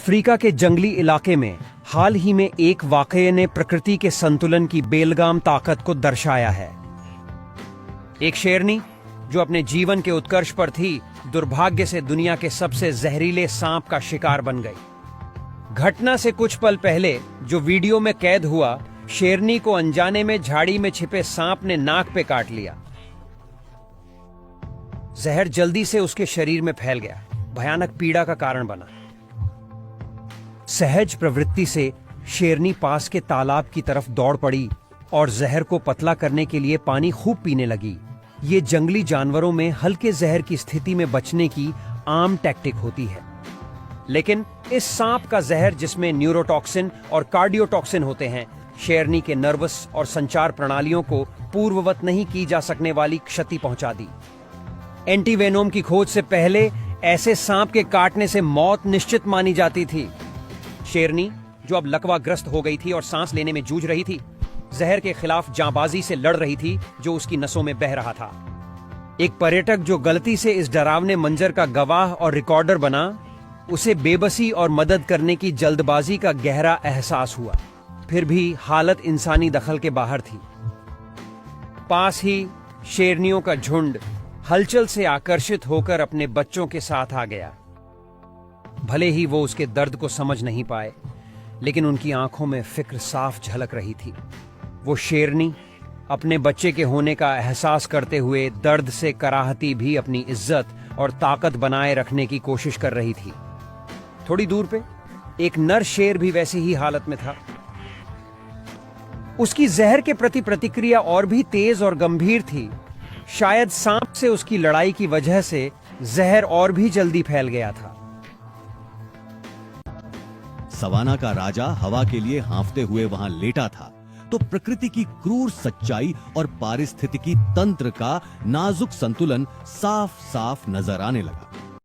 Africa के जंगली इलाके में हाल ही में एक वाकये ने प्रकृति के संतुलन की बेलगाम ताकत को दर्शाया है। एक शेरनी जो अपने जीवन के उत्कर्ष पर थी, दुर्भाग्य से दुनिया के सबसे जहरीले सांप का शिकार बन गई। घटना से कुछ पल पहले जो वीडियो में कैद हुआ, शेरनी को अनजाने में झाड़ी में छिपे सांप ने नाक पे काट लिया। जहर जल्दी से उसके शरीर में फैल गया, भयानक पीड़ा का कारण बना। सहज प्रवृत्ति से शेरनी पास के तालाब की तरफ दौड़ पड़ी और जहर को पतला करने के लिए पानी खूब पीने लगी। ये जंगली जानवरों में हल्के जहर की स्थिति में बचने की आम टैक्टिक होती है, लेकिन इस सांप का जहर, जिसमें न्यूरोटॉक्सिन और कार्डियोटॉक्सिन होते हैं, शेरनी के नर्वस और संचार प्रणालियों को पूर्ववत नहीं की जा सकने वाली क्षति पहुंचा दी। एंटीवेनोम की खोज से पहले ऐसे सांप के काटने से मौत निश्चित मानी जाती थी। शेरनी, जो अब लकवाग्रस्त हो गई थी और सांस लेने में जूझ रही थी, जहर के खिलाफ जांबाजी से लड़ रही थी जो उसकी नसों में बह रहा था। एक पर्यटक जो गलती से इस डरावने मंजर का गवाह और रिकॉर्डर बना, उसे बेबसी और मदद करने की जल्दबाजी का गहरा एहसास हुआ। फिर भी हालत इंसानी दखल के बाहर थी। पास ही शेरनियों का झुंड हलचल से आकर्षित होकर अपने बच्चों के साथ आ गया। भले ही वो उसके दर्द को समझ नहीं पाए, लेकिन उनकी आंखों में फिक्र साफ झलक रही थी। वो शेरनी अपने बच्चे के होने का एहसास करते हुए दर्द से कराहती भी अपनी इज्जत और ताकत बनाए रखने की कोशिश कर रही थी। थोड़ी दूर पे एक नर शेर भी वैसी ही हालत में था। उसकी जहर के प्रति प्रतिक्रिया और भी तेज और गंभीर थी। शायद सांप से उसकी लड़ाई की वजह से जहर और भी जल्दी फैल गया था। सवाना का राजा हवा के लिए हांफते हुए वहां लेटा था, तो प्रकृति की क्रूर सच्चाई और पारिस्थितिकी तंत्र का नाजुक संतुलन साफ साफ नजर आने लगा।